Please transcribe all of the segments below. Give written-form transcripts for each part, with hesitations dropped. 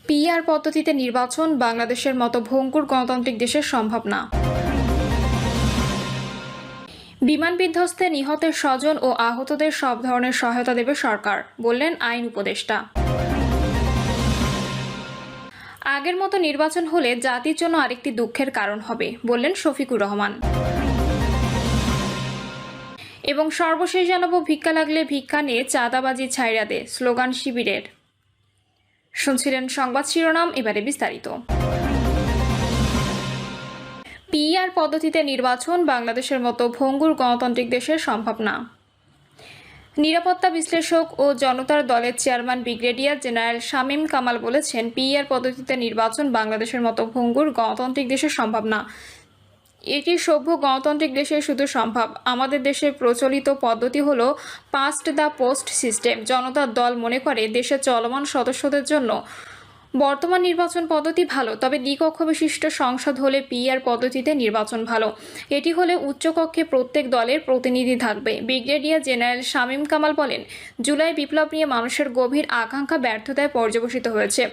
PR পদ্ধতিতে নির্বাচন বাংলাদেশের মতো ভঙ্গুর গণতান্ত্রিক দেশের সম্ভব না। বিমান বিধ্বস্তে নিহতের স্বজন ও আহতদের সব ধরনের সহায়তা দেবে সরকার, বললেন আইন উপদেষ্টা। আগের মতো নির্বাচন হলে জাতির জন্য আরেকটি দুঃখের কারণ হবে, বললেন শফিকুর রহমান। এবং সর্বশেষ জানাবো, ভিক্ষা লাগলে ভিক্ষা নিয়ে চাঁদাবাজি ছাইড়া দে স্লোগান শিবিরের। শুনছিলেন সংবাদ শিরোনাম, এবারে বিস্তারিত। পিআর পদ্ধতিতে নির্বাচন বাংলাদেশের মতো ভঙ্গুর গণতান্ত্রিক দেশের সম্ভব না। নিরাপত্তা বিশ্লেষক ও জনতার দলের chairman brigadier general Shamim Kamal বলেছেন, পিআর পদ্ধতিতে নির্বাচন বাংলাদেশের মতো ভঙ্গুর গণতান্ত্রিক দেশের সম্ভব না। এটি সভ্য গণতান্ত্রিক দেশে শুধু সম্ভব। আমাদের দেশে প্রচলিত পদ্ধতি হলো পাস্ট দ্য পোস্ট সিস্টেম। জনতার দল মনে করে দেশের চলমান সদস্যদের জন্য বর্তমান নির্বাচন পদ্ধতি ভালো, তবে দ্বিকক্ষ বিশিষ্ট সংসদ হলে পিআর পদ্ধতিতে নির্বাচন ভালো। এটি হলে উচ্চকক্ষে প্রত্যেক দলের প্রতিনিধি থাকবে। ব্রিগেডিয়ার জেনারেল শামীম কামাল বলেন, জুলাই বিপ্লব নিয়ে মানুষের গভীর আকাঙ্ক্ষা ব্যর্থতায় পর্যবসিত হয়েছে।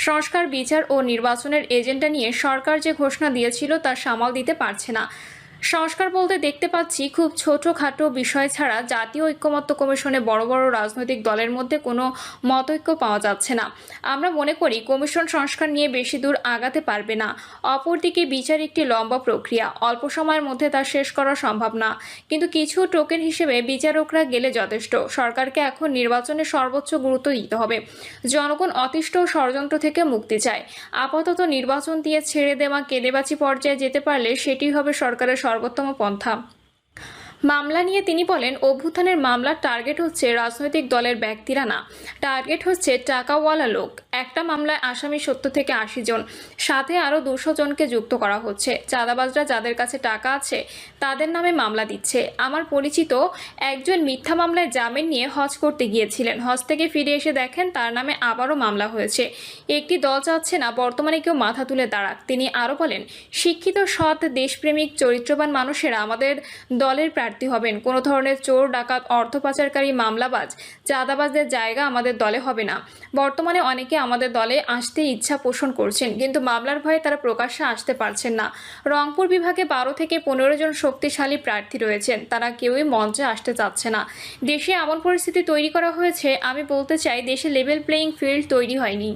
সংস্কার, বিচার ও নির্বাচনের এজেন্ডা নিয়ে সরকার যে ঘোষণা দিয়েছিল তা সামাল দিতে পারছে না। সংস্কার বলতে দেখতে পাচ্ছি খুব ছোটখাটো বিষয় ছাড়া জাতীয় ঐক্যমত্য কমিশনে বড় বড় রাজনৈতিক দলের মধ্যে কোনো মতৈক্য পাওয়া যাচ্ছে না। আমরা মনে করি কমিশন সংস্কার নিয়ে বেশি দূর আগাতে পারবে না। অপরদিকে বিচার একটি লম্বা প্রক্রিয়া, অল্প সময়ের মধ্যে তা শেষ করা সম্ভব না। কিন্তু কিছু টোকেন হিসেবে বিচারকরা গেলে যথেষ্ট। সরকারকে এখন নির্বাচনে সর্বোচ্চ গুরুত্ব দিতে হবে। জনগণ অতিষ্ঠ ষড়যন্ত্র থেকে মুক্তি চায়। আপাতত নির্বাচন দিয়ে ছেড়ে দেওয়া কেলেবাচি পর্যায়ে যেতে পারলে সেটি হবে সরকারের সর্বোত্তম পন্থা। মামলা নিয়ে তিনি বলেন, অভ্যুত্থানের মামলার টার্গেট হচ্ছে রাজনৈতিক দলের ব্যক্তিরা না, টার্গেট হচ্ছে টাকাওয়ালা লোক। একটা মামলায় আসামি 70 থেকে 80 জন, সাথে আরও 200 জনকে যুক্ত করা হচ্ছে। চাঁদাবাজরা যাদের কাছে টাকা আছে তাদের নামে মামলা দিচ্ছে। আমার পরিচিত একজন মিথ্যা মামলায় জামিন নিয়ে হজ করতে গিয়েছিলেন। হজ থেকে ফিরে এসে দেখেন তার নামে আবারও মামলা হয়েছে। একটি দল চাচ্ছে না বর্তমানে কেউ মাথা তুলে দাঁড়াক। তিনি আরও বলেন, শিক্ষিত, সৎ, দেশপ্রেমিক, চরিত্রবান মানুষেরা আমাদের দলের প্রার্থী হবেন। কোনো ধরনের চোর, ডাকাত, অর্থ পাচারকারী, মামলাবাজ, চাঁদাবাজদের জায়গা আমাদের দলে হবে না। বর্তমানে অনেকে আমাদের দলে আসতে ইচ্ছা পোষণ করছেন, কিন্তু মামলার ভয়ে তারা প্রকাশ্যে আসতে পারছেন না। রংপুর বিভাগে 12 থেকে 15 জন শক্তিশালী প্রার্থী রয়েছেন, তারা কেউই মঞ্চে আসতে চাচ্ছে না। দেশে এমন পরিস্থিতি তৈরি করা হয়েছে, আমি বলতে চাই দেশে লেভেল প্লেয়িং ফিল্ড তৈরি হয়নি।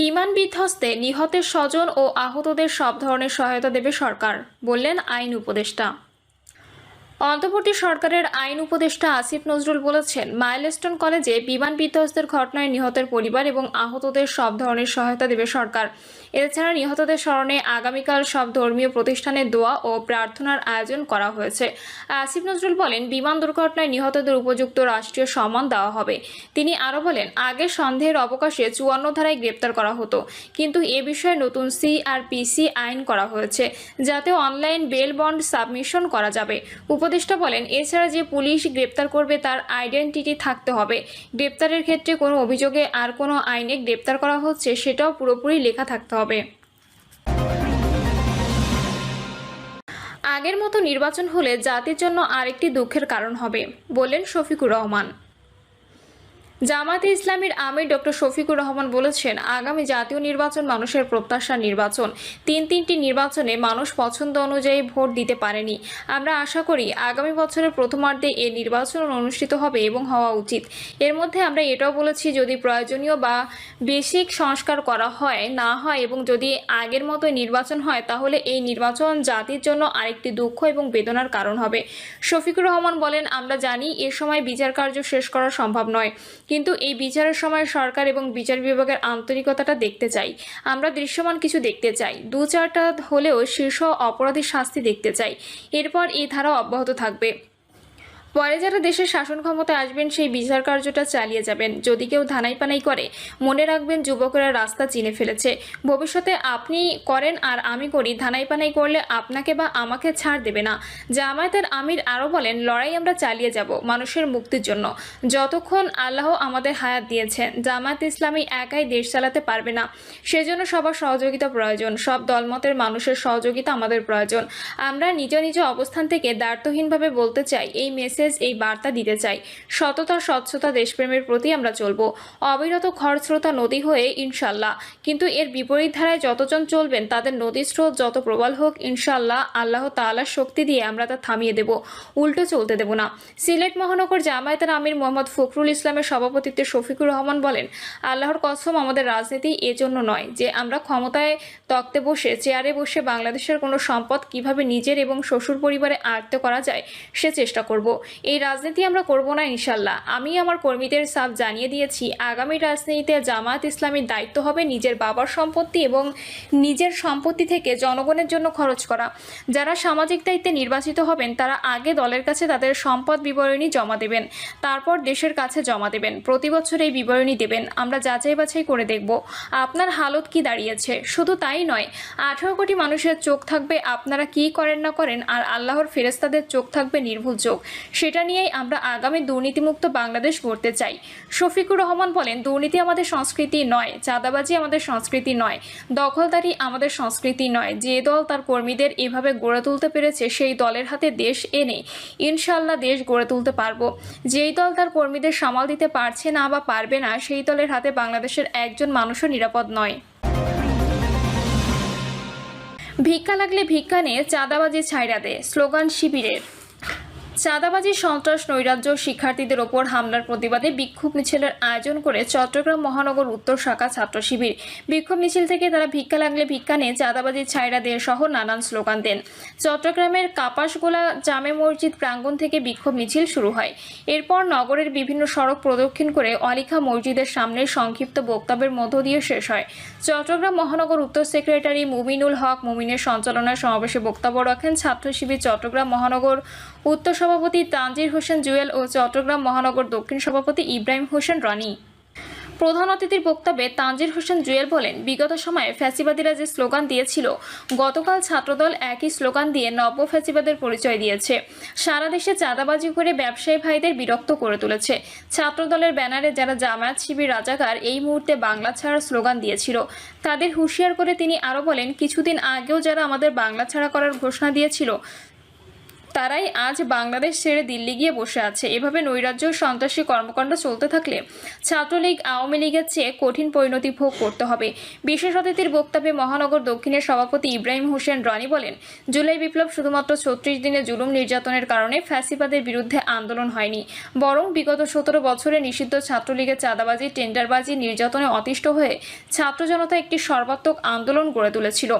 বিমান বিধ্বস্তে নিহতের স্বজন ও আহতদের সব ধরনের সহায়তা দেবে সরকার, বললেন আইন উপদেষ্টা। অন্তর্বর্তী সরকারের আইন উপদেষ্টা আসিফ নজরুল বলেছেন, মাইলস্টোন কলেজে বিমান বিধ্বস্তের ঘটনায় নিহতের পরিবার এবং আহতদের সব ধরনের সহায়তা দেবে সরকার। এছাড়া নিহতদের স্মরণে আগামীকাল সব ধর্মীয় প্রতিষ্ঠানে দোয়া ও প্রার্থনার আয়োজন করা হয়েছে। আসিফ নজরুল বলেন, বিমান দুর্ঘটনায় নিহতদের উপযুক্ত রাষ্ট্রীয় সম্মান দেওয়া হবে। তিনি আরও বলেন, আগে সন্দেহের অবকাশে 54 ধারায় গ্রেপ্তার করা হতো, কিন্তু এ বিষয়ে নতুন সিআরপিসি আইন করা হয়েছে, যাতে অনলাইন বেল বন্ড সাবমিশন করা যাবে। উপদেষ্টা বলেন, এছাড়া যে পুলিশ গ্রেপ্তার করবে তার আইডেন্টিটি থাকতে হবে। গ্রেপ্তারের ক্ষেত্রে কোনো অভিযোগে আর কোনো আইনে গ্রেপ্তার করা হচ্ছে সেটাও পুরোপুরি লেখা থাকতে হবে। আগের মতো নির্বাচন হলে জাতির জন্য আরেকটি দুঃখের কারণ হবে, বললেন শফিকুর রহমান। জামায়াতে ইসলামীর আমির ডক্টর শফিকুর রহমান বলেছেন, আগামী জাতীয় নির্বাচন মানুষের প্রত্যাশার নির্বাচন। তিনটি নির্বাচনে মানুষ পছন্দ অনুযায়ী ভোট দিতে পারেনি। আমরা আশা করি আগামী বছরের প্রথমার্ধে এই নির্বাচন অনুষ্ঠিত হবে এবং হওয়া উচিত। এর মধ্যে আমরা এটাও বলেছি, যদি প্রয়োজনীয় বা বেসিক সংস্কার করা হয় না হয় এবং যদি আগের মতো নির্বাচন হয়, তাহলে এই নির্বাচন জাতির জন্য আরেকটি দুঃখ এবং বেদনার কারণ হবে। শফিকুর রহমান বলেন, আমরা জানি এ সময় বিচার কার্য শেষ করা সম্ভব নয়, কিন্তু এই বিচারের সময় সরকার এবং বিচার বিভাগের আন্তরিকতাটা দেখতে চাই। আমরা দৃশ্যমান কিছু দেখতে চাই, 2-4টা হলেও শীর্ষ অপরাধীর শাস্তি দেখতে চাই। এরপর এই ধারা অব্যাহত থাকবে। পরে যারা দেশের শাসন ক্ষমতায় আসবেন সেই বিচার কার্যটা চালিয়ে যাবেন। যদি কেউ ধানাই পানাই করে, মনে রাখবেন যুবকেরা রাস্তা চিনে ফেলেছে। ভবিষ্যতে আপনি করেন আর আমি করি, ধানাই পানাই করলে আপনাকে বা আমাকে ছাড় দেবে না। জামায়াতের আমির আরও বলেন, লড়াই আমরা চালিয়ে যাব মানুষের মুক্তির জন্য, যতক্ষণ আল্লাহ আমাদের হায়াত দিয়েছেন। জামায়াত ইসলামী একাই দেশ চালাতে পারবে না, সেজন্য সবার সহযোগিতা প্রয়োজন। সব দলমতের মানুষের সহযোগিতা আমাদের প্রয়োজন। আমরা নিজ নিজ অবস্থান থেকে দ্বার্থহীনভাবে বলতে চাই, এই মেসেজ মেসেজ, এই বার্তা দিতে চাই। সততা, স্বচ্ছতা, দেশপ্রেমের প্রতি আমরা চলবো অবিরত খরস্রোতা নদী হয়ে, ইনশাল্লাহ। কিন্তু এর বিপরীত ধারায় যতজন চলবেন তাদের নদীর স্রোত যত প্রবল হোক, ইনশাল্লাহ আল্লাহ তাআলার শক্তি দিয়ে আমরা তা থামিয়ে দেব, উল্টো চলতে দেব না। সিলেট মহানগর জামায়াতের আমির মোহাম্মদ ফখরুল ইসলামের সভাপতিত্বে শফিকুর রহমান বলেন, আল্লাহর কসম, আমাদের রাজনীতি এজন্য নয় যে আমরা ক্ষমতায় তক্তে বসে, চেয়ারে বসে বাংলাদেশের কোনো সম্পদ কিভাবে নিজের এবং শ্বশুর পরিবারে আয়ত্ত করা যায় সে চেষ্টা করব। এই রাজনীতি আমরা করব না, ইনশাল্লাহ। আমি আমার কর্মীদের সাফ জানিয়ে দিয়েছি, আগামী রাজনীতিতে জামায়াত ইসলামীর দায়িত্ব হবে নিজের বাবার সম্পত্তি এবং নিজের সম্পত্তি থেকে জনগণের জন্য খরচ করা। যারা সামাজিক দায়িত্বে নির্বাচিত হবেন তারা আগে দলের কাছে তাদের সম্পদ বিবরণী জমা দেবেন, তারপর দেশের কাছে জমা দেবেন। প্রতি বছর এই বিবরণী দেবেন, আমরা যাচাই বাছাই করে দেখব আপনার হালত কি দাঁড়িয়েছে। শুধু তাই নয়, 18 কোটি মানুষের চোখ থাকবে আপনারা কি করেন না করেন, আর আল্লাহর ফেরেশতাদের চোখ থাকবে নির্ভুল চোখ। সেটা নিয়েই আমরা আগামী দুর্নীতিমুক্ত বাংলাদেশ গড়তে চাই। শফিকুর রহমান বলেন, দুর্নীতি আমাদের সংস্কৃতি নয়, চাঁদাবাজি আমাদের সংস্কৃতি নয়, দখলদারি আমাদের সংস্কৃতি নয়। যে দল তার কর্মীদের এভাবে গড়ে তুলতে পেরেছে সেই দলের হাতে দেশ এনে ইনশাল্লাহ দেশ গড়ে তুলতে পারবো। যেই দল তার কর্মীদের সামাল দিতে পারছে না বা পারবে না, সেই দলের হাতে বাংলাদেশের একজন মানুষও নিরাপদ নয়। ভিক্ষা লাগলে ভিক্ষা নে, চাঁদাবাজি ছাইড়া দে, স্লোগান শিবিরের। চাঁদাবাজি, সন্ত্রাস, নৈরাজ্য, শিক্ষার্থীদের ওপর হামলার প্রতিবাদে বিক্ষোভ মিছিলের আয়োজন করে চট্টগ্রাম মহানগর উত্তর শাখা ছাত্র শিবির। বিক্ষোভ মিছিল থেকে তারা ভিক্ষা লাগলে ভিক্ষা নিয়ে, চাঁদাবাজি ছাইড়া দিয়ে সহ নানান স্লোগান দেন। চট্টগ্রামের কাপাসগোলা জামে মসজিদ প্রাঙ্গণ থেকে বিক্ষোভ মিছিল শুরু হয়। এরপর নগরের বিভিন্ন সড়ক প্রদক্ষিণ করে অলিখা মসজিদের সামনে সংক্ষিপ্ত বক্তব্যের মধ্য দিয়ে শেষ হয়। চট্টগ্রাম মহানগর উত্তর সেক্রেটারি মুমিনুল হক মুমিনের সঞ্চালনায় সমাবেশে বক্তব্য রাখেন ছাত্র শিবির চট্টগ্রাম মহানগর উত্তর সভাপতি তানজির হোসেন জুয়েল ও চট্টগ্রাম মহানগর দক্ষিণ সভাপতি ইব্রাহিম হোসেন রনি। প্রধান অতিথির বক্তব্যে তানজির হোসেন জুয়েল বলেন, বিগত সময়ে ফ্যাসিবাদীরা যে স্লোগান দিয়েছিল, গতকাল ছাত্রদল একই স্লোগান দিয়ে নব্য ফ্যাসিবাদের পরিচয় দিয়েছে। সারা দেশে চাঁদাবাজি করে ব্যবসায়ী ভাইদের বিরক্ত করে তুলেছে। ছাত্রদলের ব্যানারে যারা জামায়াত শিবির রাজাকার এই মুহূর্তে বাংলা ছাড়ার স্লোগান দিয়েছিল, তাদের হুঁশিয়ার করে তিনি আরও বলেন, কিছুদিন আগেও যারা আমাদের বাংলা ছাড়া করার ঘোষণা দিয়েছিল তারাই আজ বাংলাদেশ ছেড়ে দিল্লি গিয়ে বসে আছে। এভাবে নৈরাজ্য সন্ত্রাসী কর্মকাণ্ড চলতে থাকলে ছাত্রলীগ আওয়ামী লীগের চেয়ে কঠিন পরিণতি ভোগ করতে হবে। বিশেষ অতিথির বক্তব্যে মহানগর দক্ষিণের সভাপতি ইব্রাহিম হোসেন রনি বলেন, জুলাই বিপ্লব শুধুমাত্র 36 দিনে জুলুম নির্যাতনের কারণে ফ্যাসিবাদের বিরুদ্ধে আন্দোলন হয়নি, বরং বিগত 17 বছরে নিষিদ্ধ ছাত্রলীগের চাঁদাবাজি, টেন্ডারবাজি, নির্যাতনে অতিষ্ঠ হয়ে ছাত্র জনতা একটি সর্বাত্মক আন্দোলন গড়ে তুলেছিল।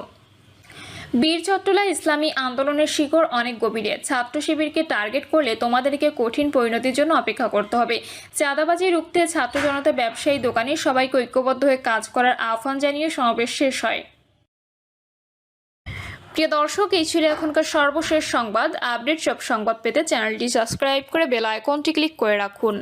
বীরচট্টলা ইসলামী আন্দোলনের শিকড় অনেক গভীরে। ছাত্র শিবিরকে টার্গেট করলে তোমাদেরকে কঠিন পরিণতির জন্য অপেক্ষা করতে হবে। চাঁদাবাজি রুখতে ছাত্র জনতা, ব্যবসায়ী, দোকানি সবাইকে ঐক্যবদ্ধ হয়ে কাজ করার আহ্বান জানিয়ে সমাবেশ শেষ হয়। প্রিয় দর্শক, এই ছিল এখনকার সর্বশেষ সংবাদ। আপডেট সব সংবাদ পেতে চ্যানেলটি সাবস্ক্রাইব করে বেল আইকনটি ক্লিক করে রাখুন।